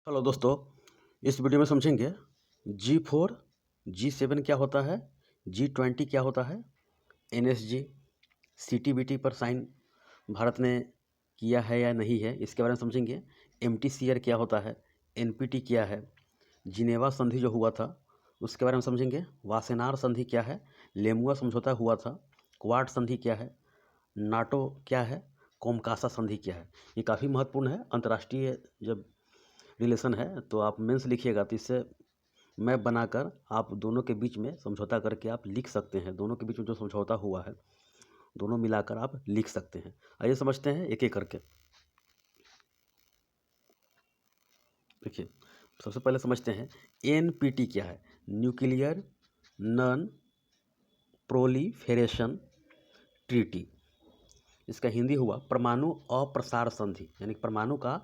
Hello दोस्तों, इस video में समझेंगे G4, G7 क्या होता है, G20 क्या होता है, NSG, CTBT पर साइन भारत ने किया है या नहीं है, इसके बारे में समझेंगे। MTCR क्या होता है, NPT क्या है, जिनेवा संधि जो हुआ था उसके बारे में समझेंगे। वासेनार संधि क्या है, लेमुआ समझौता हुआ था, क्वाड संधि क्या है, नाटो क्या है, कोमकासा संधि क्या है। ये काफ़ी महत्वपूर्ण है, अंतर्राष्ट्रीय जब रिलेशन है तो आप मेंस लिखिएगा तो इससे मैप बनाकर आप दोनों के बीच में समझौता करके आप लिख सकते हैं। दोनों के बीच में जो समझौता हुआ है दोनों मिलाकर आप लिख सकते हैं। आइए समझते हैं एक एक करके। देखिए, सबसे पहले समझते हैं एनपीटी क्या है। Nuclear non proliferation treaty. इसका हिंदी हुआ परमाणु अप्रसार संधि, यानी कि परमाणु का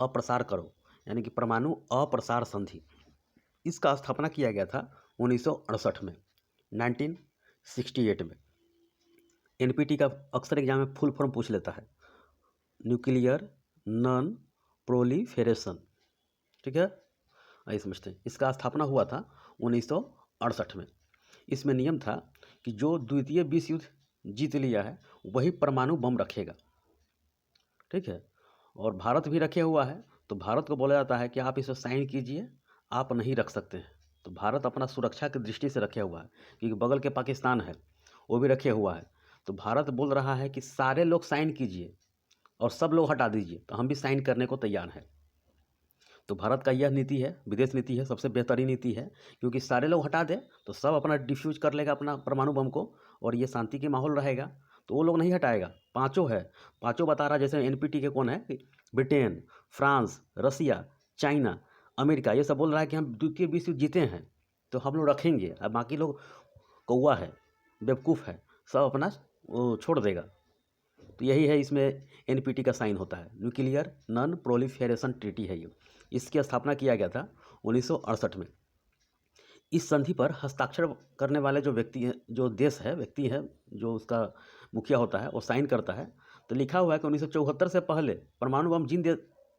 अप्रसार करो, यानी कि परमाणु अप्रसार संधि। इसका स्थापना किया गया था 1968 में, 1968 में। एनपीटी का अक्सर एग्जाम में फुल फॉर्म पूछ लेता है, न्यूक्लियर नॉन प्रोलिफेरेशन। ठीक है, आइए समझते हैं। इसका स्थापना हुआ था 1968 में। इसमें नियम था कि जो द्वितीय विश्व युद्ध जीत लिया है वही परमाणु बम रखेगा। ठीक है, और भारत भी रखे हुआ है, तो भारत को बोला जाता है कि आप इसे साइन कीजिए, आप नहीं रख सकते हैं। तो भारत अपना सुरक्षा की दृष्टि से रखे हुआ है, क्योंकि बगल के पाकिस्तान है वो भी रखे हुआ है। तो भारत बोल रहा है कि सारे लोग साइन कीजिए और सब लोग हटा दीजिए, तो हम भी साइन करने को तैयार हैं। तो भारत का यह नीति है, विदेश नीति है, सबसे बेहतरीन नीति है, क्योंकि सारे लोग हटा दें तो सब अपना डिफ्यूज कर लेगा अपना परमाणु बम को, और ये शांति के माहौल रहेगा। तो वो लोग नहीं हटाएगा। पांचों है, पांचों बता रहा, जैसे एनपीटी के कौन है, ब्रिटेन, फ्रांस, रसिया, चाइना, अमेरिका, ये सब बोल रहा है कि हम द्वितीय विश्व युद्ध जीते हैं तो हम लोग रखेंगे। अब बाकी लोग कौवा है, बेवकूफ़ है, सब अपना वो छोड़ देगा। तो यही है, इसमें एनपीटी का साइन होता है, न्यूक्लियर नॉन प्रोलिफेरेशन ट्रीटी है ये। इसकी स्थापना किया गया था 1968 में। इस संधि पर हस्ताक्षर करने वाले जो व्यक्ति हैं, जो देश है, व्यक्ति है, जो उसका मुखिया होता है, वो साइन करता है। तो लिखा हुआ है कि 1974 से पहले परमाणु बम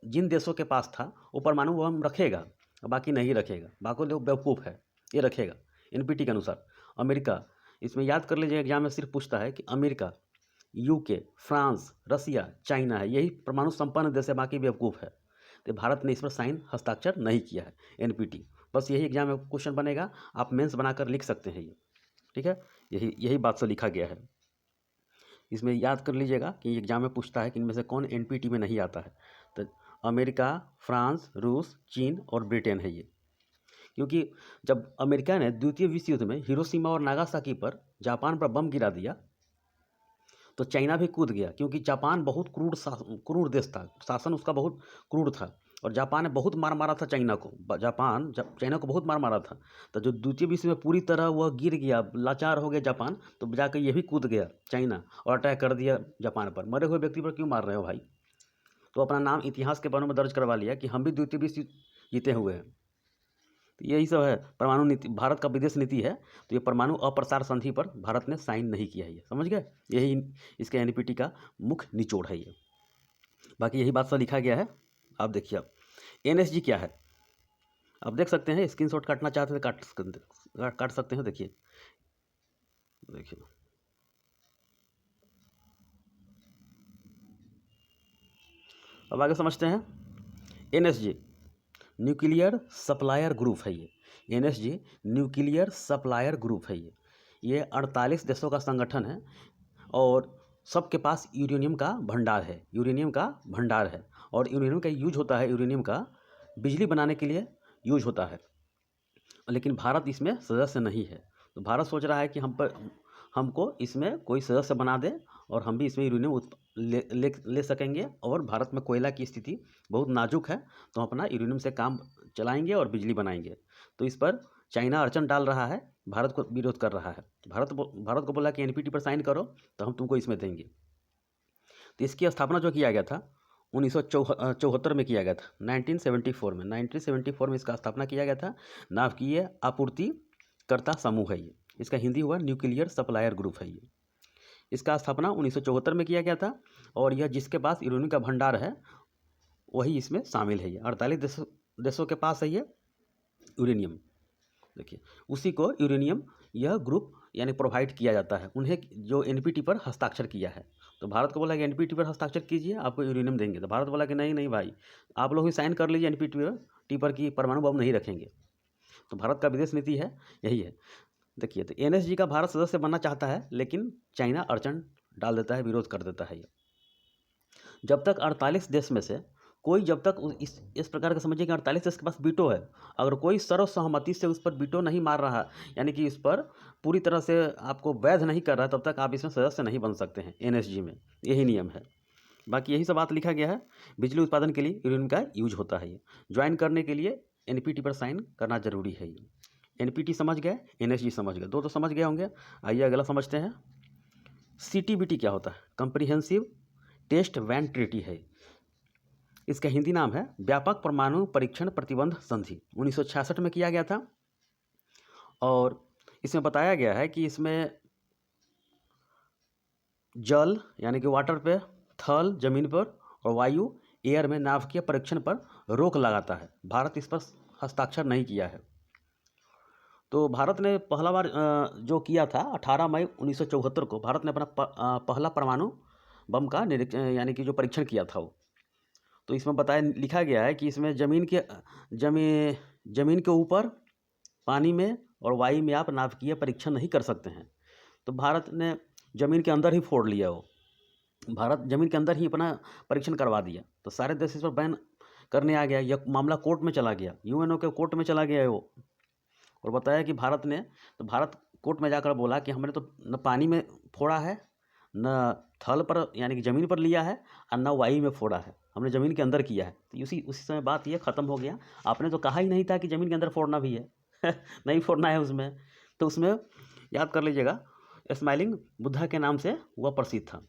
जिन देशों के पास था वो परमाणु बम रखेगा, बाकी नहीं रखेगा। बाकी लोग बेवकूफ़ है, ये रखेगा एनपीटी के अनुसार। अमेरिका, इसमें याद कर लीजिए, एग्जाम में सिर्फ पूछता है कि अमेरिका, यूके, फ्रांस, रसिया, चाइना है, यही परमाणु संपन्न देश है, बाकी बेवकूफ़ है। तो भारत ने इस पर साइन हस्ताक्षर नहीं किया है, एनपीटी। बस यही एग्जाम में क्वेश्चन बनेगा, आप मेंस बनाकर लिख सकते हैं ये। ठीक है, यही यही बात से लिखा गया है। इसमें याद कर लीजिएगा कि एग्जाम में पूछता है कि इनमें से कौन एनपीटी में नहीं आता है। तो अमेरिका, फ्रांस, रूस, चीन और ब्रिटेन है ये। क्योंकि जब अमेरिका ने द्वितीय विश्व युद्ध में हिरोशिमा और नागासाकी पर जापान पर बम गिरा दिया तो चाइना भी कूद गया, क्योंकि जापान बहुत क्रूर देश था, शासन उसका बहुत क्रूर था, और जापान ने बहुत मार मारा था चाइना को। चाइना को बहुत मार मारा था। तो जो द्वितीय विश्व में पूरी तरह वह गिर गया, लाचार हो गया जापान, तो जाकर ये भी कूद गया चाइना और अटैक कर दिया जापान पर। मरे हुए व्यक्ति पर क्यों मार रहे हो भाई? तो अपना नाम इतिहास के पन्नों में दर्ज करवा लिया कि हम भी द्वितीय विश्व जीते हुए हैं। तो यही सब है, परमाणु नीति भारत का विदेश नीति है। तो ये परमाणु अप्रसार संधि पर भारत ने साइन नहीं किया है, ये समझ गए। यही इसके एनपीटी का मुख्य निचोड़ है ये। बाकी यही बात सब लिखा गया है। आप देखिए, अब एनएसजी क्या है आप देख सकते हैं। स्क्रीनशॉट काटना चाहते हैं काट सकते हैं। देखिए देखिए, अब आगे समझते हैं। एनएसजी न्यूक्लियर सप्लायर ग्रुप है ये। एनएसजी न्यूक्लियर सप्लायर ग्रुप है ये 48 देशों का संगठन है, और सबके पास यूरेनियम का भंडार है। यूरेनियम का भंडार है, और यूरेनियम का यूज होता है, यूरेनियम का बिजली बनाने के लिए यूज होता है। लेकिन भारत इसमें सदस्य नहीं है। तो भारत सोच रहा है कि हमको इसमें कोई सदस्य बना दे और हम भी इसमें यूरेनियम ले सकेंगे। और भारत में कोयला की स्थिति बहुत नाजुक है, तो हम अपना यूरेनियम से काम चलाएंगे और बिजली बनाएंगे। तो इस पर चाइना अड़चन डाल रहा है, भारत को विरोध कर रहा है। भारत को बोला कि एनपीटी पर साइन करो तो हम तुमको इसमें देंगे। तो इसकी स्थापना जो किया गया था 1974 में किया गया था, 1974 में इसका स्थापना किया गया था। नाभिकीय आपूर्तिकर्ता समूह है ये। इसका हिंदी हुआ न्यूक्लियर सप्लायर ग्रुप है ये। इसका स्थापना 1974 में किया गया था, और यह जिसके पास यूरेनियम का भंडार है वही इसमें शामिल है। ये 48 देशों के पास है ये यूरेनियम। देखिए उसी को यूरेनियम यह ग्रुप यानी प्रोवाइड किया जाता है उन्हें, जो एनपीटी पर हस्ताक्षर किया है। तो भारत को बोला कि एनपीटी पर हस्ताक्षर कीजिए, आपको यूरेनियम देंगे। तो भारत बोला कि नहीं नहीं भाई, आप लोग ही साइन कर लीजिए एनपीटी पर कि परमाणु बम नहीं रखेंगे। तो भारत का विदेश नीति है यही है। देखिए तो एनएसजी का भारत सदस्य बनना चाहता है, लेकिन चाइना अड़चन डाल देता है, विरोध कर देता है। ये जब तक 48 देश में से कोई, जब तक इस प्रकार का समझिए कि 48 देश के पास वीटो है, अगर कोई सर्वसहमति से उस पर वीटो नहीं मार रहा, यानी कि इस पर पूरी तरह से आपको वैध नहीं कर रहा है, तब तक आप इसमें सदस्य नहीं बन सकते हैं एनएसजी में। यही नियम है। बाकी यही सब बात लिखा गया है। बिजली उत्पादन के लिए यूरेनियम का यूज होता है। ये ज्वाइन करने के लिए एनपीटी पर साइन करना जरूरी है। ये एनपीटी समझ गए, एनएसजी समझ गए, दो तो समझ गए होंगे। आइए अगला समझते हैं। सीटीबीटी क्या होता है? कंप्रिहेंसिव टेस्ट बैन ट्रीटी है। इसका हिंदी नाम है व्यापक परमाणु परीक्षण प्रतिबंध संधि। 1966 में किया गया था। और इसमें बताया गया है कि इसमें जल यानी कि वाटर पे, थल जमीन पर, और वायु एयर में नाभिकीय परीक्षण पर रोक लगाता है। भारत इस पर हस्ताक्षर नहीं किया है। तो भारत ने पहला बार जो किया था 18 मई 1974 को भारत ने अपना पहला परमाणु बम का यानी कि जो परीक्षण किया था वो। तो इसमें बताया, लिखा गया है कि इसमें जमीन के ऊपर, पानी में और वायु में आप नाभिकीय परीक्षण नहीं कर सकते हैं। तो भारत ने ज़मीन के अंदर ही फोड़ लिया वो। भारत ज़मीन के अंदर ही अपना परीक्षण करवा दिया। तो सारे देश इस पर बैन करने आ गया। यह मामला कोर्ट में चला गया, यूएनओ के कोर्ट में चला गया है वो। और बताया कि भारत कोर्ट में जाकर बोला कि हमने तो न पानी में फोड़ा है, न थल पर यानी कि ज़मीन पर लिया है, और न वायु में फोड़ा है, हमने ज़मीन के अंदर किया है। तो उसी समय बात ये ख़त्म हो गया। आपने तो कहा ही नहीं था कि ज़मीन के अंदर फोड़ना भी है नहीं फोड़ना है उसमें। तो उसमें याद कर लीजिएगा, स्माइलिंग बुद्धा के नाम से वह प्रसिद्ध था।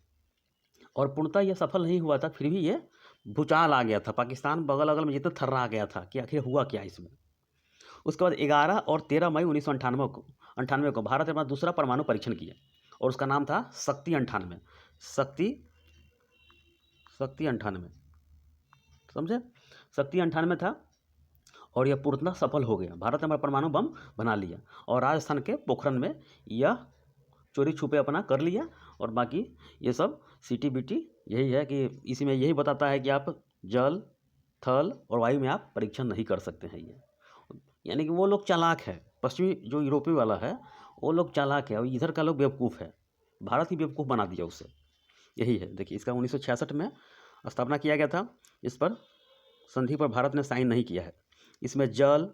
और पूर्णतः यह सफल नहीं हुआ था, फिर भी ये भूचाल आ गया था। पाकिस्तान बगल अगल में जितना थर्रा आ गया था कि आखिर हुआ क्या इसमें। उसके बाद 11 और 13 मई 1998 को भारत ने अपना दूसरा परमाणु परीक्षण किया, और उसका नाम था शक्ति 98। शक्ति 98 समझे, शक्ति 98 था। और यह पूर्णतः सफल हो गया। भारत ने अपना परमाणु बम बना लिया, और राजस्थान के पोखरण में यह चोरी छुपे अपना कर लिया। और बाकी ये सब सीटीबीटी यही है कि इसी में यही बताता है कि आप जल, थल और वायु में आप परीक्षण नहीं कर सकते हैं। ये यानी कि वो लोग चालाक है, पश्चिमी जो यूरोपीय वाला है वो लोग चालाक है, और इधर का लोग बेवकूफ़ है। भारत ही बेवकूफ़ बना दिया उसे। यही है। देखिए इसका 1966 में स्थापना किया गया था। इस पर संधि पर भारत ने साइन नहीं किया है। इसमें जल,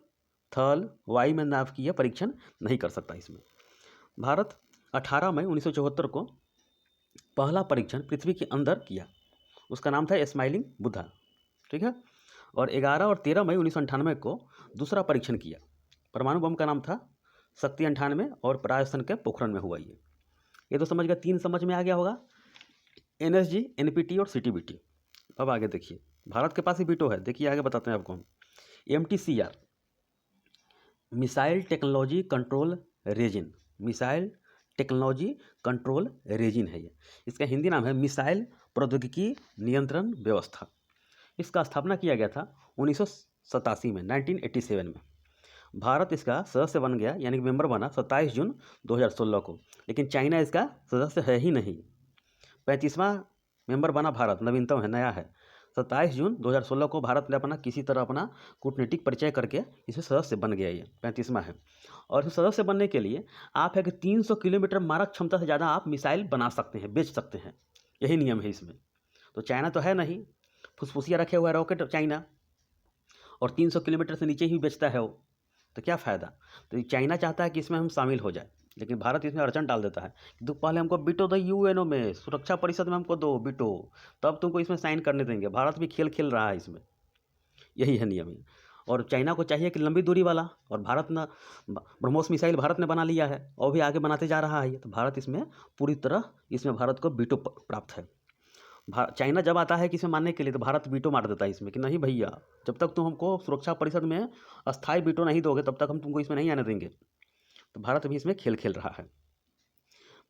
थल, वायु में नाभिकीय परीक्षण नहीं कर सकता। इसमें भारत 18 मई 1974 को पहला परीक्षण पृथ्वी के अंदर किया, उसका नाम था स्माइलिंग बुद्धा। ठीक है। और 11 और 13 मई 1998 को दूसरा परीक्षण किया। परमाणु बम का नाम था शक्ति 98, और राजस्थान के पोखरण में हुआ। ये तो समझ गया, 3 समझ में आ गया होगा, एनएसजी, एनपीटी और सीटीबीटी। अब आगे देखिए, भारत के पास ही वीटो है। देखिए आगे बताते हैं आपको हम। MTCR, missile technology control resin. Missile technology control resin है ये। इसका हिंदी नाम है मिसाइल प्रौद्योगिकी नियंत्रण व्यवस्था। इसका स्थापना किया गया था 1987 में, 1987 में। भारत इसका सदस्य बन गया, यानी कि मेंबर बना 27 जून 2016 को। लेकिन चाइना इसका सदस्य है ही नहीं। 35वां मेंबर बना भारत, नवीनतम है, नया है। 27 जून 2016 को भारत ने अपना किसी तरह अपना कूटनीतिक परिचय करके इसमें सदस्य बन गया। ये 35वां है। और इस सदस्य बनने के लिए आप है कि 300 किलोमीटर मारक क्षमता से ज़्यादा आप मिसाइल बना सकते हैं, बेच सकते हैं। यही नियम है इसमें। तो चाइना तो है नहीं, फुसफुसिया रखे हुआ है रॉकेट चाइना, और 300 किलोमीटर से नीचे ही बेचता है वो। तो क्या फ़ायदा। तो चाइना चाहता है कि इसमें हम शामिल हो जाए, लेकिन भारत इसमें अड़चन डाल देता है कि तो पहले हमको बीटो दो, यूएनओ में, सुरक्षा परिषद में हमको दो बीटो, तब तुमको इसमें साइन करने देंगे। भारत भी खेल खेल रहा है इसमें। यही है नियम। और चाइना को चाहिए कि लंबी दूरी वाला, और भारत ने ब्रह्मोस मिसाइल भारत ने बना लिया है, और भी आगे बनाते जा रहा है। तो भारत इसमें पूरी तरह, इसमें भारत को बीटो प्राप्त है। चाइना जब आता है कि इसमें मानने के लिए, तो भारत वीटो मार देता है इसमें कि नहीं भैया, जब तक तुम हमको सुरक्षा परिषद में अस्थायी वीटो नहीं दोगे, तब तक हम तुमको इसमें नहीं आने देंगे। तो भारत भी इसमें खेल खेल रहा है।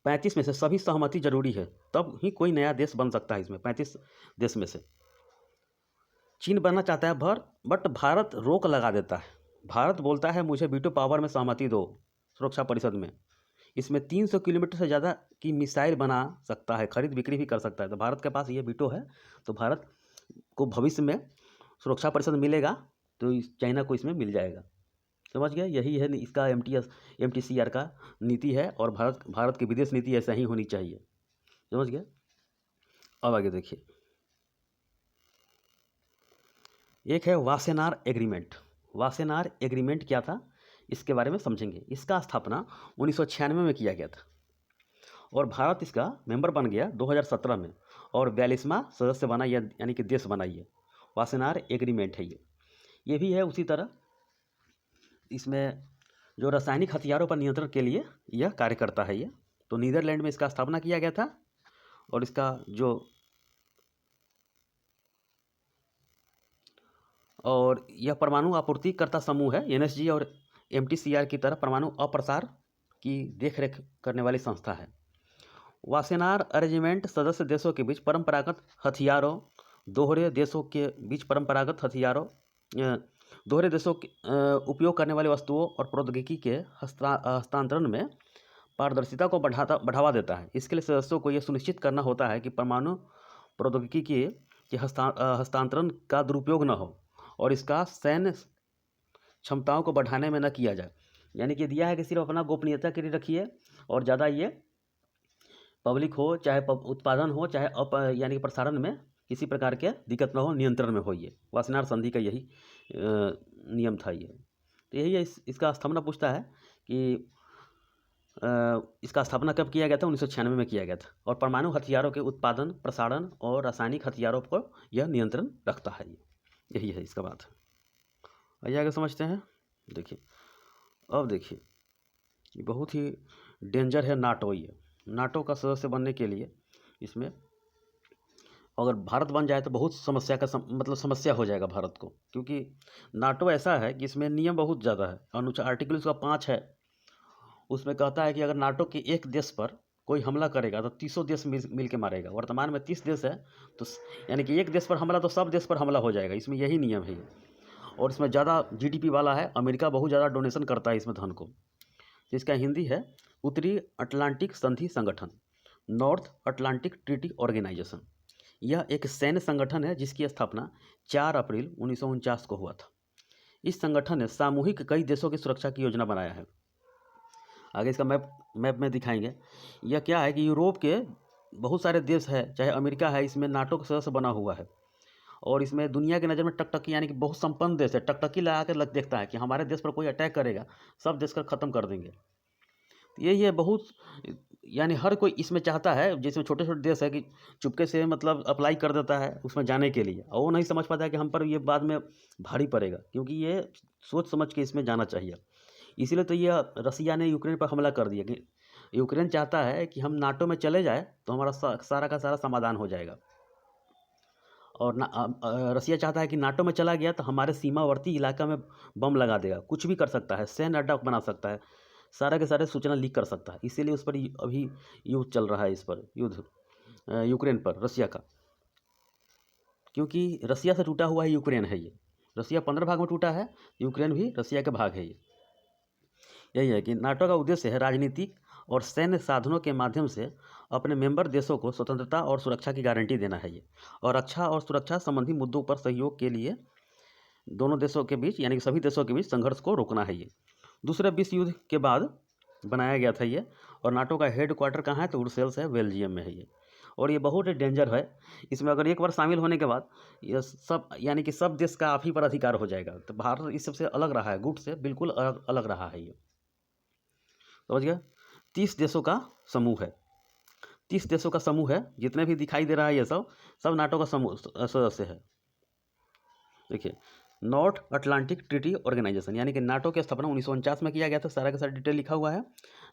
35 में से सभी सहमति जरूरी है, तब ही कोई नया देश बन सकता है। इसमें 35 देश में से चीन बनना चाहता है बट भारत रोक लगा देता है। भारत बोलता है मुझे वीटो पावर में सहमति दो सुरक्षा परिषद में। इसमें 300 किलोमीटर से ज़्यादा की मिसाइल बना सकता है, खरीद बिक्री भी कर सकता है। तो भारत के पास ये वीटो है, तो भारत को भविष्य में सुरक्षा परिषद मिलेगा तो चाइना को इसमें मिल जाएगा। समझ गए? यही है इसका MTCR का नीति है, और भारत की विदेश नीति ऐसा ही होनी चाहिए। समझ गए? अब आगे देखिए, एक है वासेनार एग्रीमेंट। वासेनार एग्रीमेंट क्या था, इसके बारे में समझेंगे। इसका स्थापना 1996 में किया गया था, और भारत इसका मेंबर बन गया 2017 में, और 42वां सदस्य बना, यानी कि देश बना ये। वासेनार एग्रीमेंट है ये भी है उसी तरह। इसमें जो रासायनिक हथियारों पर नियंत्रण के लिए यह कार्य करता है ये। तो नीदरलैंड में इसका स्थापना किया गया था, और इसका और यह परमाणु आपूर्तिकर्ता समूह है। NSG और MTCR की तरह परमाणु अप्रसार की देखरेख करने वाली संस्था है। वासेनार अरेंजमेंट सदस्य देशों के बीच परंपरागत हथियारों, दोहरे देशों के बीच परंपरागत हथियारों, दोहरे देशों के उपयोग करने वाली वस्तुओं और प्रौद्योगिकी के हस्तांतरण में पारदर्शिता को बढ़ावा देता है। इसके लिए सदस्यों को यह सुनिश्चित करना होता है कि परमाणु प्रौद्योगिकी के हस्तांतरण का दुरुपयोग न हो, और इसका सैन्य क्षमताओं को बढ़ाने में न किया जाए। यानी कि दिया है कि सिर्फ अपना गोपनीयता के लिए रखिए, और ज़्यादा ये पब्लिक हो, चाहे उत्पादन हो, चाहे यानी कि प्रसारण में किसी प्रकार के दिक्कत न हो, नियंत्रण में हो। ये वासेनार संधि का यही नियम था ये। तो यही है। इसका स्थापना पूछता है कि इसका स्थापना कब किया गया था? 1996 में किया गया था, और परमाणु हथियारों के उत्पादन, प्रसारण और रासायनिक हथियारों पर यह नियंत्रण रखता है। यही है इसका बात। आइए आगे समझते हैं। देखिए, अब देखिए, ये बहुत ही डेंजर है नाटो। ये नाटो का सदस्य बनने के लिए इसमें अगर भारत बन जाए तो बहुत समस्या का समस्या हो जाएगा भारत को, क्योंकि नाटो ऐसा है कि इसमें नियम बहुत ज़्यादा है। अनुच्छेद आर्टिकल उसका 5 है, उसमें कहता है कि अगर नाटो के एक देश पर कोई हमला करेगा तो 30 देश मिल के मारेगा। वर्तमान में 30 देश है, तो यानी कि एक देश पर हमला तो सब देश पर हमला हो जाएगा। इसमें यही नियम है ये। और इसमें ज़्यादा GDP वाला है, अमेरिका बहुत ज़्यादा डोनेशन करता है इसमें धन को। इसका हिंदी है उत्तरी अटलांटिक संधि संगठन, नॉर्थ अटलांटिक ट्रीटी ऑर्गेनाइजेशन। यह एक सैन्य संगठन है जिसकी स्थापना 4 अप्रैल 1949 को हुआ था। इस संगठन ने सामूहिक कई देशों की सुरक्षा की योजना बनाया है। आगे इसका मैप में दिखाएंगे। यह क्या है कि यूरोप के बहुत सारे देश है, चाहे अमेरिका है, इसमें नाटो का सदस्य बना हुआ है। और इसमें दुनिया की नज़र में टकटकी, यानी कि बहुत संपन्न देश है, टकटकी लगा कर देखता है कि हमारे देश पर कोई अटैक करेगा, सब देश का ख़त्म कर देंगे। यही है बहुत, यानी हर कोई इसमें चाहता है, जिसमें छोटे छोटे देश है कि चुपके से अप्लाई कर देता है उसमें जाने के लिए, और वो नहीं समझ पाता है कि हम पर ये बाद में भारी पड़ेगा, क्योंकि ये सोच समझ के इसमें जाना चाहिए। इसीलिए तो ये रसिया ने यूक्रेन पर हमला कर दिया कि यूक्रेन चाहता है कि हम नाटो में चले जाए तो हमारा सारा का सारा समाधान हो जाएगा, और रसिया चाहता है कि नाटो में चला गया तो हमारे सीमावर्ती इलाका में बम लगा देगा, कुछ भी कर सकता है, सैन्य अड्डा बना सकता है, सारा के सारे सूचना लीक कर सकता है। इसीलिए उस पर अभी युद्ध चल रहा है, इस पर युद्ध यूक्रेन पर रसिया का, क्योंकि रसिया से टूटा हुआ है यूक्रेन है ये। रसिया 15 भाग में टूटा है, यूक्रेन भी रसिया का भाग है ये। यही है कि नाटो का उद्देश्य है राजनीतिक और सैन्य साधनों के माध्यम से अपने मेंबर देशों को स्वतंत्रता और सुरक्षा की गारंटी देना है ये, और रक्षा और सुरक्षा संबंधी मुद्दों पर सहयोग के लिए दोनों देशों के बीच, यानी कि सभी देशों के बीच संघर्ष को रोकना है ये। दूसरे विश्व युद्ध के बाद बनाया गया था ये, और नाटो का हेड क्वार्टर कहाँ है? तो ब्रुसेल्स है, बेल्जियम में है ये। और ये बहुत ही डेंजर है। इसमें अगर एक बार शामिल होने के बाद ये सब, यानी कि सब देश का आप ही पर अधिकार हो जाएगा। तो भारत इस सबसे अलग रहा है, गुट से बिल्कुल अलग रहा है ये। समझ गया? 30 देशों का समूह है, 30 देशों का समूह है। जितने भी दिखाई दे रहा है ये सब नाटो का समूह सदस्य है। देखिए, नॉर्थ अटलांटिक ट्रीटी ऑर्गेनाइजेशन, यानी कि नाटो की स्थापना 1949 में किया गया था। सारा का सारा डिटेल लिखा हुआ है।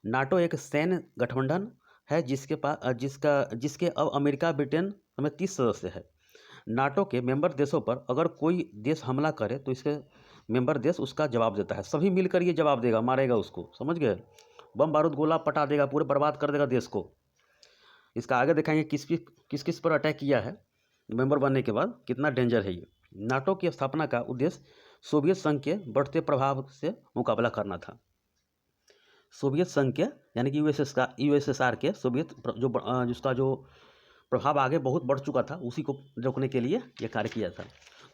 नाटो एक सैन्य गठबंधन है जिसके अब अमेरिका, ब्रिटेन समेत 30 सदस्य है। नाटो के मेंबर देशों पर अगर कोई देश हमला करे तो इसके मेंबर देश उसका जवाब देता है। सभी मिलकर ये जवाब देगा, मारेगा उसको। समझ गए? बम बारूद गोला पटा देगा, पूरे बर्बाद कर देगा देश को। इसका आगे दिखाएंगे किस किस पर अटैक किया है मेंबर बनने के बाद, कितना डेंजर है ये। नाटो की स्थापना का उद्देश्य सोवियत संघ के बढ़ते प्रभाव से मुकाबला करना था। सोवियत संघ के यानी कि यूएसएसआर के जिसका जो प्रभाव आगे बहुत बढ़ चुका था, उसी को रोकने के लिए यह कार्य किया था।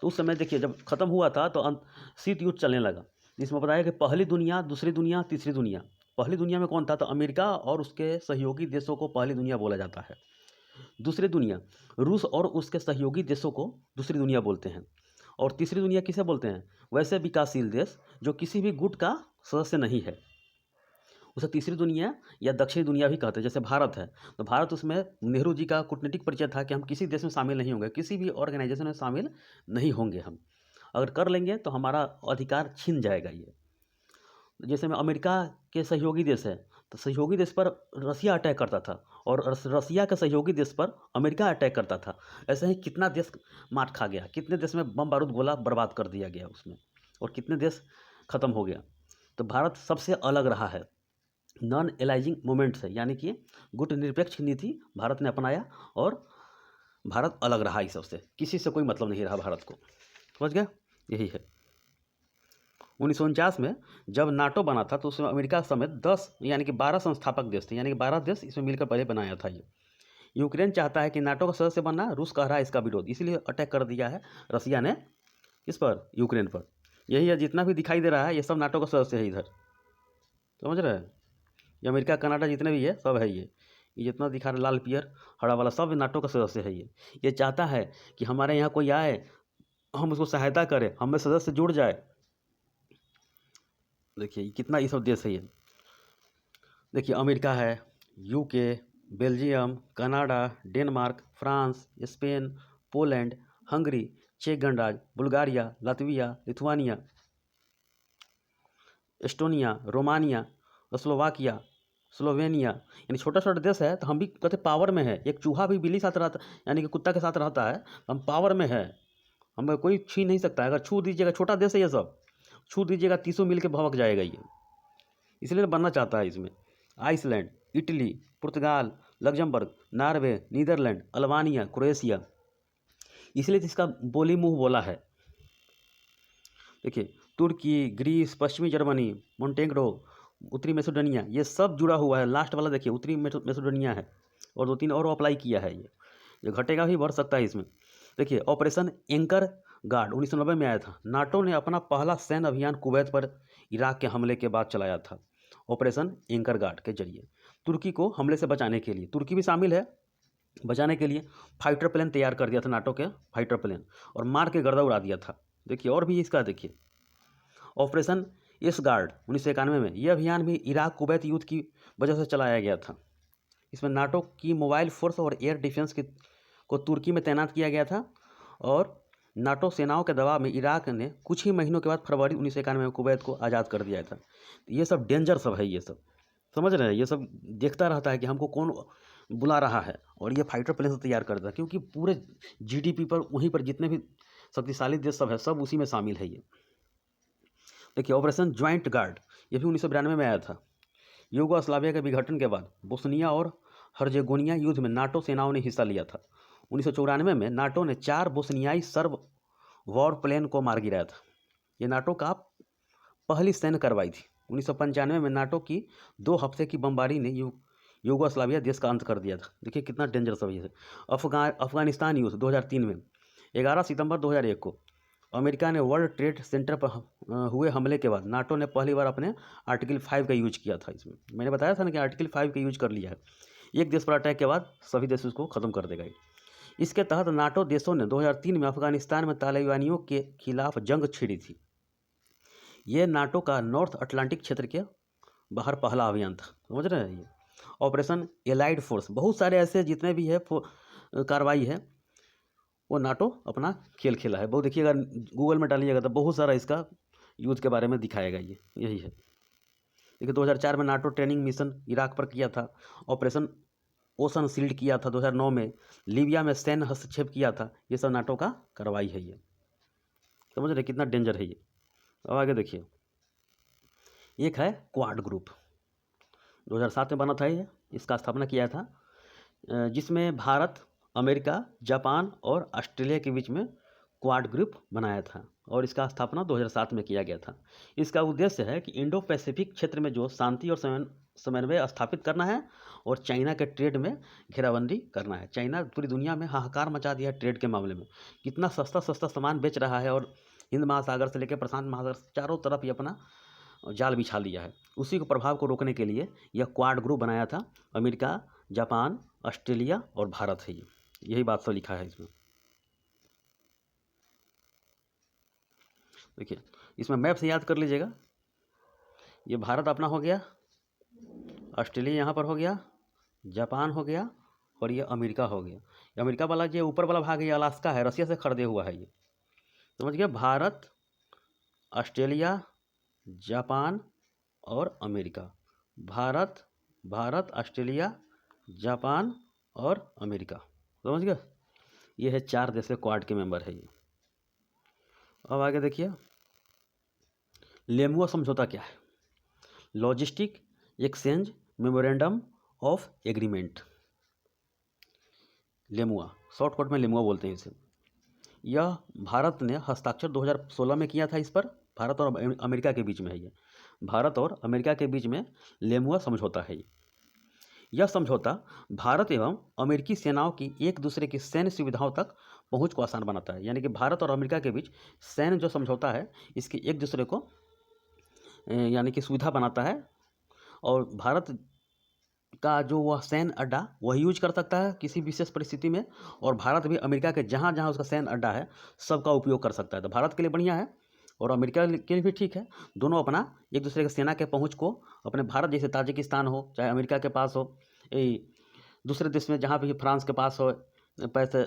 तो उस समय देखिए, जब खत्म हुआ था तो शीत युद्ध चलने लगा, जिसमें बताया कि पहली दुनिया, दूसरी दुनिया, तीसरी दुनिया। पहली दुनिया में कौन था? तो अमेरिका और उसके सहयोगी देशों को पहली दुनिया बोला जाता है। दूसरी दुनिया रूस और उसके सहयोगी देशों को दूसरी दुनिया बोलते हैं। और तीसरी दुनिया किसे बोलते हैं? वैसे विकासशील देश जो किसी भी गुट का सदस्य नहीं है, उसे तीसरी दुनिया या दक्षिणी दुनिया भी कहते हैं। जैसे भारत है, तो भारत, उसमें नेहरू जी का कूटनीतिक परिचय था कि हम किसी देश में शामिल नहीं होंगे, किसी भी ऑर्गेनाइजेशन में शामिल नहीं होंगे। हम अगर कर लेंगे तो हमारा अधिकार छीन जाएगा। ये जैसे में अमेरिका के सहयोगी देश है, तो सहयोगी देश पर रसिया अटैक करता था, और रसिया के सहयोगी देश पर अमेरिका अटैक करता था। ऐसे ही कितना देश मार खा गया, कितने देश में बम बारूद गोला बर्बाद कर दिया गया उसमें, और कितने देश खत्म हो गया। तो भारत सबसे अलग रहा है, नॉन एलाइजिंग मूवमेंट से, यानी कि गुट निरपेक्ष नीति भारत ने अपनाया, और भारत अलग रहा इस सबसे, किसी से कोई मतलब नहीं रहा भारत को। समझ गए? यही है। 1949 में जब नाटो बना था, तो उसमें अमेरिका समेत 10 यानी कि 12 संस्थापक देश थे, यानी कि 12 देश इसमें मिलकर पहले बनाया था ये। यूक्रेन चाहता है कि नाटो का सदस्य बनना, रूस कह रहा है इसका विरोध, इसीलिए अटैक कर दिया है रसिया ने किस पर? यूक्रेन पर। यही है, जितना भी दिखाई दे रहा है ये सब नाटो का सदस्य है इधर। समझ रहे हैं? ये अमेरिका, कनाडा जितने भी है सब है। ये जितना दिखा रहा लाल पियर हरा वाला सब नाटो का सदस्य है। ये चाहता है कि हमारे यहाँ कोई आए, हम उसको सहायता करें, हमें सदस्य जुड़ जाए। देखिए कितना ये सब देश है ये। देखिए अमेरिका है, UK, Belgium, Canada, Denmark, France, Spain, Poland, Hungary, चेक गणराज्य, Bulgaria, Latvia, Lithuania, Estonia, Romania, Slovakia, Slovenia, यानी छोटा छोटा देश है। तो हम भी कहते पावर में है। एक चूहा भी बिल्ली साथ रहता, यानी कि कुत्ता के साथ रहता है, तो हम पावर में है, हमें कोई छीन नहीं सकता है। अगर छू दीजिएगा, छोटा देश है ये सब, छू दीजिएगा तीसों मिल के भवक जाएगा ये। इसलिए बनना चाहता है इसमें आइसलैंड, इटली, पुर्तगाल, Luxembourg, Norway, Netherland, Albania, Croatia. इसलिए तो इसका बोली मुँह बोला है। देखिए तुर्की, ग्रीस, पश्चिमी जर्मनी, मोन्टेग्रो, उत्तरी मैसेडोनिया, ये सब जुड़ा हुआ है। लास्ट वाला देखिए उत्तरी मैसेडोनिया है, और 2-3 और अप्लाई किया है। ये घटेगा भी, बढ़ सकता है इसमें। देखिए ऑपरेशन एंकर गार्ड 1990 में आया था। नाटो ने अपना पहला सैन्य अभियान कुवैत पर इराक के हमले के बाद चलाया था। ऑपरेशन एंकर गार्ड के जरिए तुर्की को हमले से बचाने के लिए, तुर्की भी शामिल है, बचाने के लिए फाइटर प्लेन तैयार कर दिया था नाटो के, फाइटर प्लेन, और मार के गर्दा उड़ा दिया था। देखिए और भी इसका देखिए ऑपरेशन एस गार्ड 1991 में। यह अभियान भी इराक कुवैत युद्ध की वजह से चलाया गया था। इसमें नाटो की मोबाइल फोर्स और एयर डिफेंस को तुर्की में तैनात किया गया था, और नाटो सेनाओं के दबाव में इराक ने कुछ ही महीनों के बाद फरवरी 1991 में कुवैत को आज़ाद कर दिया था। ये सब डेंजर सब है, ये सब समझ रहे हैं। ये सब देखता रहता है कि हमको कौन बुला रहा है, और ये फाइटर प्लेन से तैयार करता है, क्योंकि पूरे जीडीपी पर, वहीं पर जितने भी शक्तिशाली देश सब है, सब उसी में शामिल है ये। देखिए ऑपरेशन ज्वाइंट गार्ड, ये भी 1992 में आया था। यूगोस्लाविया के विघटन के बाद बोस्निया और हर्जेगोनिया युद्ध में नाटो सेनाओं ने हिस्सा लिया था। 1994 में नाटो ने 4 बोस्नियाई सर्ब वॉर प्लेन को मार गिराया था। ये नाटो का पहली सैन्य कार्रवाई थी। 1995 में नाटो की 2 हफ्ते की बमबारी ने यूगोस्लाविया देश का अंत कर दिया था। देखिए कितना डेंजरस है। अफगानिस्तान युद्ध 2003 में 11 सितंबर 2001 को अमेरिका ने वर्ल्ड ट्रेड सेंटर पर हुए हमले के बाद नाटो ने पहली बार अपने आर्टिकल 5 का यूज किया था। इसमें मैंने बताया था ना कि आर्टिकल 5 का यूज कर लिया है। एक देश पर अटैक के बाद सभी देश उसको ख़त्म कर देगा। इसके तहत नाटो देशों ने 2003 में अफगानिस्तान में तालिबानियों के खिलाफ जंग छिड़ी थी। ये नाटो का नॉर्थ अटलांटिक क्षेत्र के बाहर पहला अभियान था। समझ रहे हैं? ये ऑपरेशन एलाइड फोर्स, बहुत सारे ऐसे जितने भी है कार्रवाई है, वो नाटो अपना खेल खेला है। बहुत देखिएगा, गूगल में डालिएगा तो बहुत सारा इसका युद्ध के बारे में दिखाएगा। ये यही है। देखिए 2004 में नाटो ट्रेनिंग मिशन इराक पर किया था। ऑपरेशन ओशन शील्ड किया था 2009 में। लीबिया में सैन्य हस्तक्षेप किया था। ये सब नाटो का कार्रवाई है। ये समझ रहे कितना डेंजर है ये। अब आगे देखिए, एक है क्वाड ग्रुप, 2007 में बना था। ये इसका स्थापना किया था, जिसमें भारत, अमेरिका, जापान और ऑस्ट्रेलिया के बीच में क्वाड ग्रुप बनाया था और इसका स्थापना 2007 में किया गया था। इसका उद्देश्य है कि इंडो पैसिफिक क्षेत्र में जो शांति और समन्वय स्थापित करना है और चाइना के ट्रेड में घेराबंदी करना है। चाइना पूरी दुनिया में हाहाकार मचा दिया है ट्रेड के मामले में, कितना सस्ता सस्ता सामान बेच रहा है और हिंद महासागर से लेकर प्रशांत महासागर चारों तरफ ये अपना जाल बिछा लिया है। उसी को प्रभाव को रोकने के लिए यह क्वाड ग्रुप बनाया था। अमेरिका, जापान, ऑस्ट्रेलिया और भारत है। यही बात सब लिखा है इसमें। देखिए इसमें मैप से याद कर लीजिएगा। ये भारत अपना हो गया, ऑस्ट्रेलिया यहाँ पर हो गया, जापान हो गया और ये अमेरिका हो गया। ये अमेरिका वाला जो ऊपर वाला भाग ये अलास्का है, रसिया से खरीदे हुआ है। ये समझ गया। भारत, ऑस्ट्रेलिया, जापान और अमेरिका। भारत, ऑस्ट्रेलिया, जापान और अमेरिका। समझ गया। ये है 4 देश के क्वाड के मेंबर है ये। अब आगे देखिए लेमुआ समझौता क्या है। Logistic exchange memorandum of agreement, LEMOA, shortcut में लेमुआ बोलते हैं इसे। यह भारत ने हस्ताक्षर 2016 में किया था इस पर। भारत और अमेरिका के बीच में है ये। भारत और अमेरिका के बीच में लेमुआ समझौता है ये। यह समझौता भारत एवं अमेरिकी सेनाओं की एक दूसरे की सैन्य सुविधाओं तक पहुंच को आसान बनाता है। यानी कि भारत और अमेरिका के बीच सैन्य जो समझौता है इसकी एक दूसरे को यानी कि सुविधा बनाता है और भारत का जो वह सैन्य अड्डा वह यूज कर सकता है किसी विशेष परिस्थिति में, और भारत भी अमेरिका के जहाँ जहाँ उसका सैन्य अड्डा है सबका उपयोग कर सकता है। तो भारत के लिए बढ़िया है और अमेरिका के लिए भी ठीक है। दोनों अपना एक दूसरे के सेना के पहुँच को अपने भारत जैसे ताजिकिस्तान हो चाहे अमेरिका के पास हो, दूसरे देश में जहाँ भी फ्रांस के पास हो, पैसे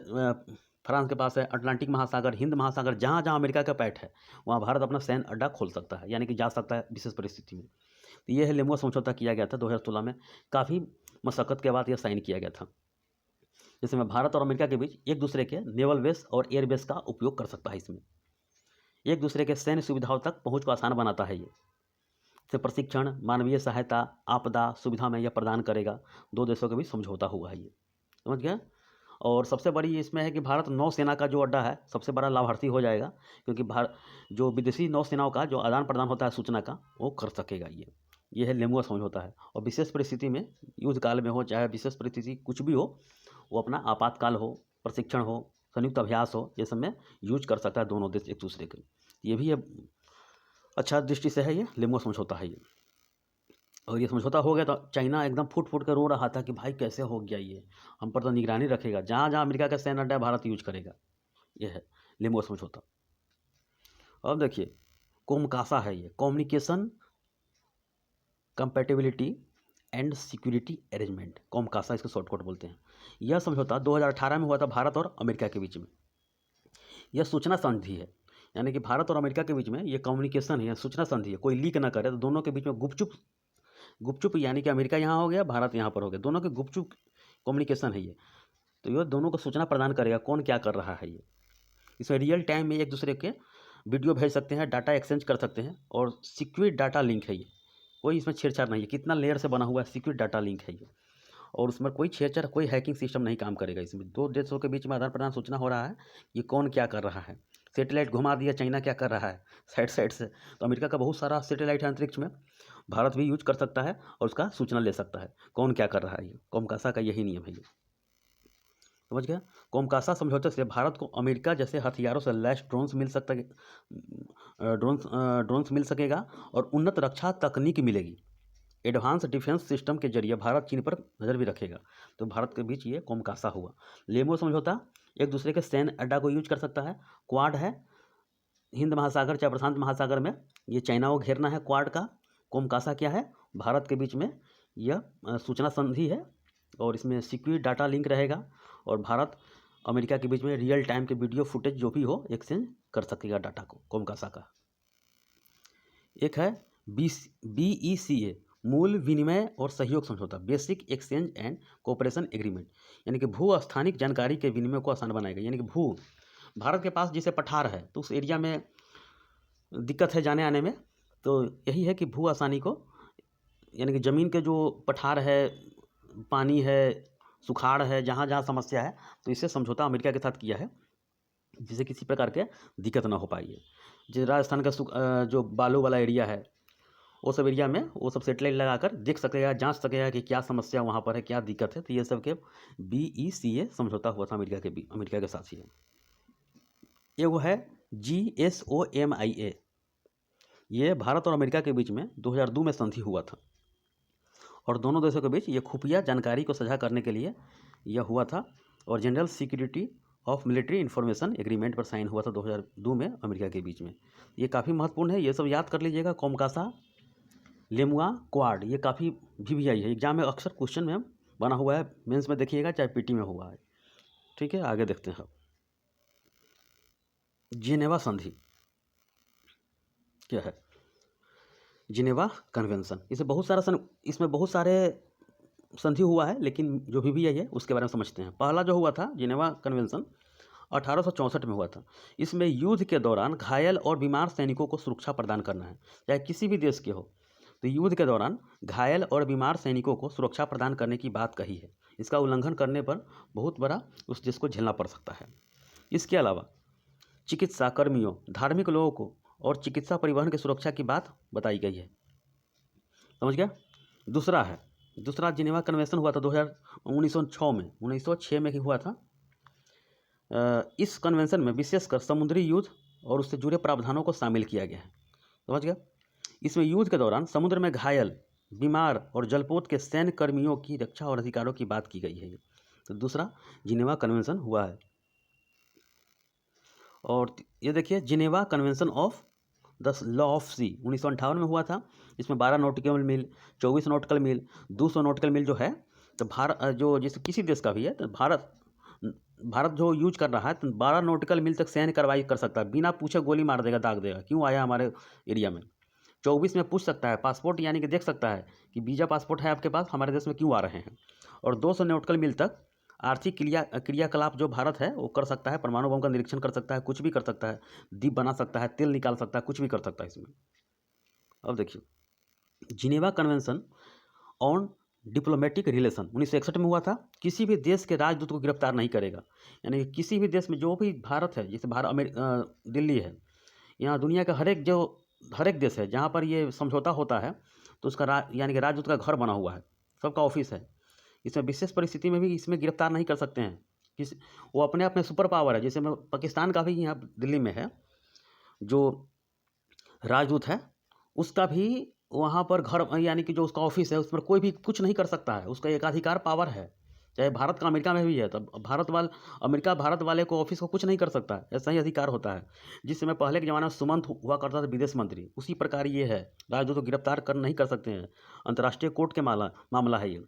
फ्रांस के पास है, अटलांटिक महासागर, हिंद महासागर, जहाँ जहाँ अमेरिका का पैठ है वहाँ भारत अपना सैन्य अड्डा खोल सकता है, यानी कि जा सकता है विशेष परिस्थिति में। तो ये है लेमुआ समझौता किया गया था 2016 में। काफ़ी मशक्क़त के बाद यह साइन किया गया था, जिसमें भारत और अमेरिका के बीच एक दूसरे के नेवल बेस और एयर बेस का उपयोग कर सकता है। इसमें एक दूसरे के सैन्य सुविधाओं तक पहुँच को आसान बनाता है। ये से प्रशिक्षण, मानवीय सहायता, आपदा सुविधा में यह प्रदान करेगा। 2 देशों के बीच समझौता हुआ है ये। समझ गया। और सबसे बड़ी इसमें है कि भारत नौसेना का जो अड्डा है सबसे बड़ा लाभार्थी हो जाएगा, क्योंकि भारत जो विदेशी नौसेनाओं का जो आदान प्रदान होता है सूचना का वो कर सकेगा। ये है लेमुआ समझौता है। और विशेष परिस्थिति में, युद्ध काल में हो चाहे विशेष परिस्थिति कुछ भी हो, वो अपना आपातकाल हो, प्रशिक्षण हो, संयुक्त अभ्यास हो, ये सब में यूज कर सकता है दोनों देश एक दूसरे के। ये भी अच्छा दृष्टि से है ये लेमुआ समझौता है ये। और ये समझौता हो गया तो चाइना एकदम फूट फूट कर रो रहा था कि भाई कैसे हो गया ये, हम पर तो निगरानी रखेगा, जहाँ जहाँ अमेरिका का सैन्य अड्डा है भारत यूज करेगा। ये है लेमुआ समझौता। अब देखिए कोमकासा है ये, communication compatibility and security arrangement, COMCASA इसको शॉर्टकट बोलते हैं। यह समझौता 2018 में हुआ था भारत और अमेरिका के बीच में। यह सूचना संधि है, यानी कि भारत और अमेरिका के बीच में ये कम्युनिकेशन है, सूचना संधि है। कोई लीक ना करे तो दोनों के बीच में गुपचुप यानी कि अमेरिका यहाँ हो गया, भारत यहाँ पर हो गया, दोनों के गुपचुप कम्युनिकेशन है ये। तो ये दोनों को सूचना प्रदान करेगा कौन क्या कर रहा है ये। इसमें रियल टाइम में एक दूसरे के वीडियो भेज सकते हैं, डाटा एक्सचेंज कर सकते हैं और सिक्योर डाटा लिंक है ये। कोई इसमें छेड़छाड़ नहीं है, कितना लेयर से बना हुआ है, सिक्योर डाटा लिंक है ये। और उसमें कोई छेड़छाड़, कोई हैकिंग सिस्टम नहीं काम करेगा। इसमें 2 देशों के बीच में आदान प्रदान सूचना हो रहा है, ये कौन क्या कर रहा है। सैटेलाइट घुमा दिया चाइना क्या कर रहा है साइड से, तो अमेरिका का बहुत सारा सैटेलाइट है अंतरिक्ष में, भारत भी यूज कर सकता है और उसका सूचना ले सकता है कौन क्या कर रहा है। ये कोमकासा का यही नियम है ये। समझ गया। कोमकासा समझौते से भारत को अमेरिका जैसे हथियारों से लैस ड्रोन्स मिल सकेगा और उन्नत रक्षा तकनीक मिलेगी। एडवांस डिफेंस सिस्टम के जरिए भारत चीन पर नज़र भी रखेगा। तो भारत के बीच ये कोमकासा हुआ। लेमुआ समझौता एक दूसरे के सैन्य अड्डा को यूज कर सकता है। क्वाड है, हिंद महासागर चाहे प्रशांत महासागर में ये चाइना को घेरना है क्वाड का। कोमकासा क्या है, भारत के बीच में यह सूचना संधि है और इसमें सिक्योर डाटा लिंक रहेगा और भारत अमेरिका के बीच में रियल टाइम के वीडियो फुटेज जो भी हो एक्सचेंज कर सकेगा डाटा को, कोमकासा का। एक है BECA, मूल विनिमय और सहयोग समझौता, basic exchange and cooperation agreement, यानी कि भू स्थानिक जानकारी के विनिमय को आसान बनाएगा। यानी कि भू भारत के पास जैसे पठार है तो उस एरिया में दिक्कत है जाने आने में, तो यही है कि भू आसानी को, यानी कि ज़मीन के जो पठार है, पानी है, सुखाड़ है, जहाँ जहाँ समस्या है, तो इससे समझौता अमेरिका के साथ किया है जिससे किसी प्रकार के दिक्कत ना हो पाई है। जैसे राजस्थान का जो बालू वाला एरिया है, वो सब एरिया में वो सब सेटेलाइट लगाकर देख सकेगा, जांच सकेगा कि क्या समस्या वहाँ पर है, क्या दिक्कत है। तो ये सब के BECA समझौता हुआ था अमेरिका के साथ ही। ये वो है GSOMIA। ये भारत और अमेरिका के बीच में 2002 में संधि हुआ था, और दोनों देशों के बीच ये खुफिया जानकारी को साझा करने के लिए यह हुआ था, और general security of military information agreement पर साइन हुआ था 2002 में अमेरिका के बीच में। ये काफ़ी महत्वपूर्ण है, ये सब याद कर लीजिएगा। कोमकासा, लेमुआ, क्वाड, ये काफ़ी VVI है, एग्जाम में अक्सर क्वेश्चन में बना हुआ है, मेंस में देखिएगा चाहे PT में हुआ है। ठीक है, आगे देखते हैं। जिनेवा संधि क्या है? जिनेवा कन्वेंशन, इसमें बहुत सारे संधि हुआ है, लेकिन जो VVI है उसके बारे में समझते हैं। पहला जो हुआ था जिनेवा कन्वेंशन 1864 में हुआ था। इसमें युद्ध के दौरान घायल और बीमार सैनिकों को सुरक्षा प्रदान करना है, चाहे किसी भी देश के हो। तो युद्ध के दौरान घायल और बीमार सैनिकों को सुरक्षा प्रदान करने की बात कही है। इसका उल्लंघन करने पर बहुत बड़ा उस देश को झेलना पड़ सकता है। इसके अलावा चिकित्सा कर्मियों, धार्मिक लोगों को और चिकित्सा परिवहन की सुरक्षा की बात बताई गई है। समझ गया? दूसरा जिनेवा कन्वेंशन हुआ था 1906 में ही हुआ था। इस कन्वेंशन में विशेषकर समुद्री युद्ध और उससे जुड़े प्रावधानों को शामिल किया गया है। समझ गया? इसमें युद्ध के दौरान समुद्र में घायल, बीमार और जलपोत के सैन्य कर्मियों की रक्षा और अधिकारों की बात की गई है। तो दूसरा जिनेवा कन्वेंशन हुआ है। और ये देखिए, Geneva convention of the law of the 1958 में हुआ था। इसमें 12 nautical mile, 24 nautical mile, 200 nautical mile जो है, तो भारत जो जैसे किसी देश का भी है, तो भारत जो यूज कर रहा है, तो 12 नॉटिकल मील तक सैन्य कार्रवाई कर सकता है, बिना पूछे गोली मार देगा, दाग देगा, क्यों आया हमारे एरिया में। 24 में पूछ सकता है, पासपोर्ट यानी कि देख सकता है कि वीज़ा पासपोर्ट है आपके पास, हमारे देश में क्यों आ रहे हैं। और 200 नॉटिकल मील तक आर्थिक क्रियाकलाप जो भारत है वो कर सकता है, परमाणु बम का निरीक्षण कर सकता है, कुछ भी कर सकता है, द्वीप बना सकता है, तेल निकाल सकता है, कुछ भी कर सकता है इसमें। अब देखिए, Geneva convention on diplomatic relation 1961 में हुआ था। किसी भी देश के राजदूत को गिरफ्तार नहीं करेगा, यानी कि किसी भी देश में जो भी भारत है, जैसे दिल्ली है, यहाँ दुनिया का हर एक देश है जहाँ पर ये समझौता होता है, तो उसका यानी कि राजदूत का घर बना हुआ है, सबका ऑफिस है। इसमें विशेष परिस्थिति में भी इसमें गिरफ्तार नहीं कर सकते हैं। वो अपने आप में सुपर पावर है। जैसे में पाकिस्तान का भी यहाँ दिल्ली में है, जो राजदूत है उसका भी वहाँ पर घर, यानी कि जो उसका ऑफिस है, उस पर कोई भी कुछ नहीं कर सकता है, उसका एकाधिकार पावर है। चाहे भारत का अमेरिका में भी है, तब अमेरिका भारत वाले को ऑफिस को कुछ नहीं कर सकता है, ऐसा ही अधिकार होता है। जिस समय पहले के ज़माने में सुमंत हुआ करता था विदेश मंत्री, उसी प्रकार ये है, राजदूत को गिरफ्तार नहीं कर सकते हैं, अंतर्राष्ट्रीय कोर्ट के मामला है ये।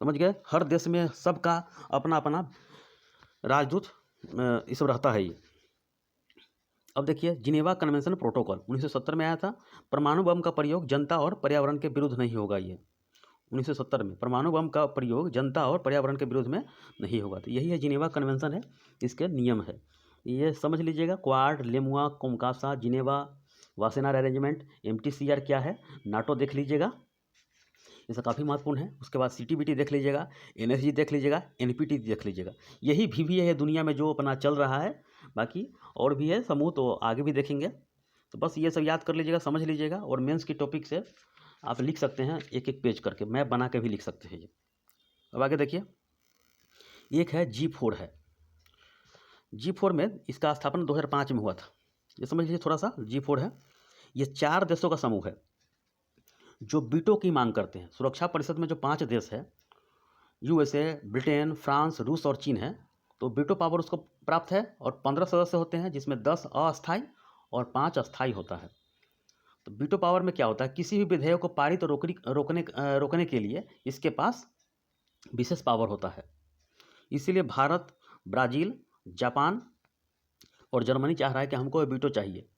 समझ गए? हर देश में सबका अपना अपना राजदूत ये सब रहता है ये। अब देखिए, जिनेवा कन्वेंशन प्रोटोकॉल 1970 में आया था। परमाणु बम का प्रयोग जनता और पर्यावरण के विरुद्ध नहीं होगा। ये 1970 में परमाणु बम का प्रयोग जनता और पर्यावरण के विरुद्ध में नहीं होगा। तो यही है जिनेवा कन्वेंशन है, इसके नियम है, ये समझ लीजिएगा। Quad, LEMOA, COMCASA, Geneva, Wassenaar arrangement, MTCR क्या है, नाटो देख लीजिएगा, ये सब काफ़ी महत्वपूर्ण है। उसके बाद CTBT देख लीजिएगा, NSG देख लीजिएगा, NPT देख लीजिएगा। यही VVI है दुनिया में जो अपना चल रहा है, बाकी और भी है समूह, तो आगे भी देखेंगे। तो बस ये सब याद कर लीजिएगा, समझ लीजिएगा, और मेंस की टॉपिक से आप लिख सकते हैं एक एक पेज करके, मैप बना के भी लिख सकते हैं ये। अब आगे देखिए, एक है G4 है। G4 में इसका स्थापना 2005 में हुआ था, ये समझ लीजिए थोड़ा सा। G4 है, ये 4 देशों का समूह है जो वीटो की मांग करते हैं। सुरक्षा परिषद में जो 5 देश है, USA, ब्रिटेन, फ्रांस, रूस और चीन है, तो वीटो पावर उसको प्राप्त है। और 15 सदस्य होते हैं, जिसमें 10 अस्थायी और 5 अस्थायी होता है। तो वीटो पावर में क्या होता है, किसी भी विधेयक को पारित रोकने के लिए इसके पास विशेष पावर होता है। इसीलिए भारत, ब्राज़ील, जापान और जर्मनी चाह रहा है कि हमको वीटो चाहिए।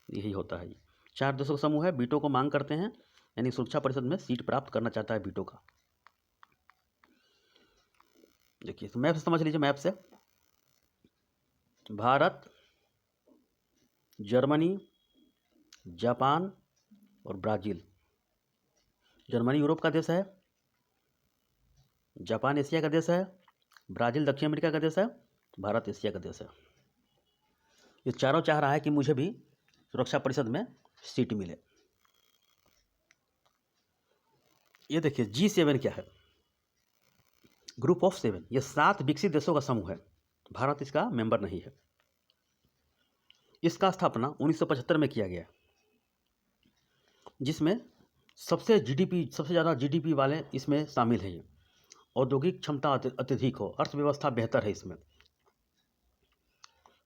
यही होता है। 4 देशों का समूह है, वीटो को मांग करते हैं, यानी सुरक्षा परिषद में सीट प्राप्त करना चाहता है वीटो का। देखिए, तो मैप से समझ लीजिए। मैप से भारत, जर्मनी, जापान और ब्राज़ील। जर्मनी यूरोप का देश है, जापान एशिया का देश है, ब्राज़ील दक्षिण अमेरिका का देश है, भारत एशिया का देश है। ये चारों चाह रहा है कि मुझे भी सुरक्षा परिषद में सीट मिले। ये देखिए G7 क्या है, ग्रुप ऑफ 7, ये 7 विकसित देशों का समूह है, भारत इसका मेंबर नहीं है। इसका स्थापना 1975 में किया गया, जिसमें सबसे ज़्यादा जीडीपी वाले इसमें शामिल हैं। ये औद्योगिक क्षमता अत्यधिक हो, अर्थव्यवस्था बेहतर है इसमें,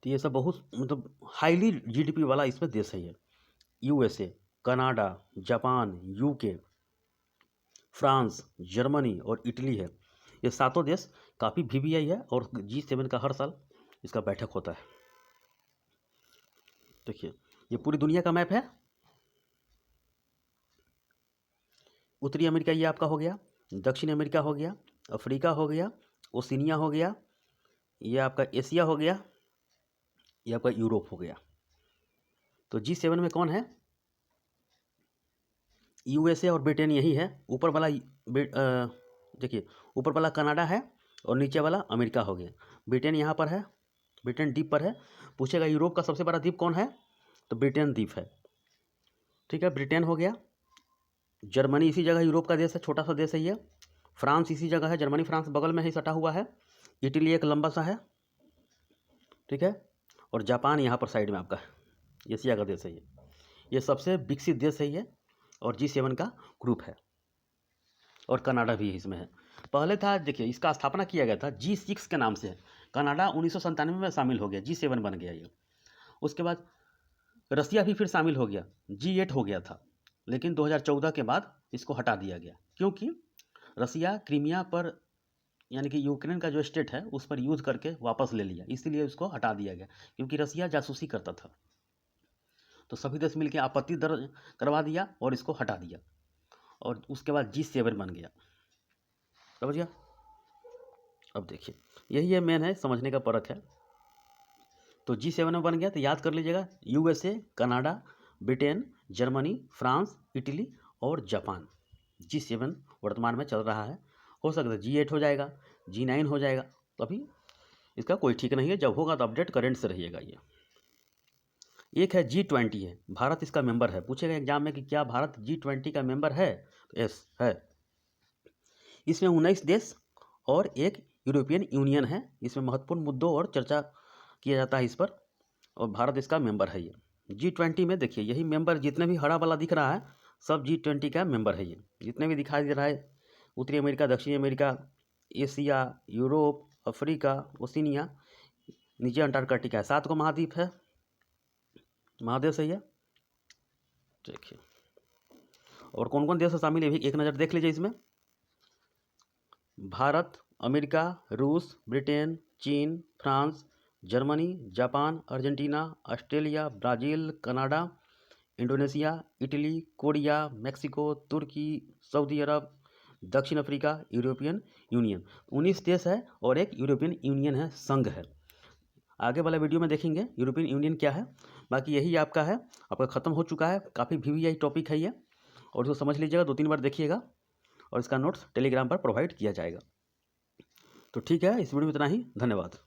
तो ये सब बहुत मतलब हाईली जीडीपी वाला इसमें देश है ये। USA, Canada, Japan, UK, France, Germany और इटली है। ये सातों देश काफ़ी वीवीआई है और G7 का हर साल इसका बैठक होता है। देखिए ये पूरी दुनिया का मैप है। उत्तरी अमेरिका ये आपका हो गया, दक्षिण अमेरिका हो गया, अफ्रीका हो गया, ओशिनिया हो गया, ये आपका एशिया हो गया, ये आपका यूरोप हो गया। तो G7 में कौन है? यूएसए और ब्रिटेन यही है। ऊपर वाला देखिए ऊपर वाला कनाडा है और नीचे वाला अमेरिका हो गया। ब्रिटेन यहाँ पर है, ब्रिटेन द्वीप पर है। पूछेगा यूरोप का सबसे बड़ा द्वीप कौन है, तो ब्रिटेन द्वीप है। ठीक है, ब्रिटेन हो गया। जर्मनी इसी जगह यूरोप का देश है, छोटा सा देश है ये। फ्रांस इसी जगह है, जर्मनी फ्रांस बगल में ही सटा हुआ है। इटली एक लंबा सा है, ठीक है। और जापान यहाँ पर साइड में आपका है, एशिया का देश है ये। ये सबसे विकसित देश है ये, और G7 का ग्रुप है। और कनाडा भी इसमें है। पहले था, देखिए इसका स्थापना किया गया था G6 के नाम से। कनाडा 1997 में शामिल हो गया, G7 बन गया ये। उसके बाद रसिया भी फिर शामिल हो गया, G8 हो गया था। लेकिन 2014 के बाद इसको हटा दिया गया, क्योंकि रसिया क्रीमिया पर यानी कि यूक्रेन का जो स्टेट है उस पर युद्ध करके वापस ले लिया, इसीलिए उसको हटा दिया गया। क्योंकि रसिया जासूसी करता था, तो सभी देश मिलकर आपत्ति दर्ज करवा दिया और इसको हटा दिया, और उसके बाद G7 बन गया। समझ गया? अब देखिए यही है मेन है, समझने का परख है। तो G7 में बन गया, तो याद कर लीजिएगा USA, Canada, Britain, Germany, France, Italy और जापान। G7 वर्तमान में चल रहा है। हो सकता है G8 हो जाएगा, G9 हो जाएगा, तो अभी इसका कोई ठीक नहीं है। जब होगा तो अपडेट करेंट से रहिएगा। ये एक है G20 है, भारत इसका मेंबर है। पूछेगा एग्जाम में कि क्या भारत G20 का मेंबर है, तो यस है। इसमें 19 देश और एक यूरोपियन यूनियन है। इसमें महत्वपूर्ण मुद्दों और चर्चा किया जाता है इस पर, और भारत इसका मेंबर है ये। G20 में देखिए यही मेंबर जितने भी हरा वाला दिख रहा है सब G20 का मेंबर है ये। जितने भी दिखाई दे रहा है, उत्तरी अमेरिका, दक्षिणी America, Asia, Europe, Africa, Oceania, नीचे अंटार्कटिका है। 7 को महाद्वीप है, महादेश है ये। देखिए और कौन कौन देश शामिल है एक नज़र देख लीजिए इसमें। भारत, अमेरिका, रूस, ब्रिटेन, चीन, France, Germany, Japan, Argentina, Australia, Brazil, Canada, Indonesia, Italy, Korea, Mexico, तुर्की, सऊदी अरब, दक्षिण अफ्रीका, यूरोपियन यूनियन। 19 देश है और एक यूरोपियन यूनियन है, संघ है। आगे वाला वीडियो में देखेंगे यूरोपियन यूनियन क्या है। बाकी यही आपका है, आपका ख़त्म हो चुका है। काफ़ी वीवीआई टॉपिक है ये, और इसको समझ लीजिएगा, 2-3 बार देखिएगा, और इसका नोट्स टेलीग्राम पर प्रोवाइड किया जाएगा। तो ठीक है, इस वीडियो में इतना ही। धन्यवाद।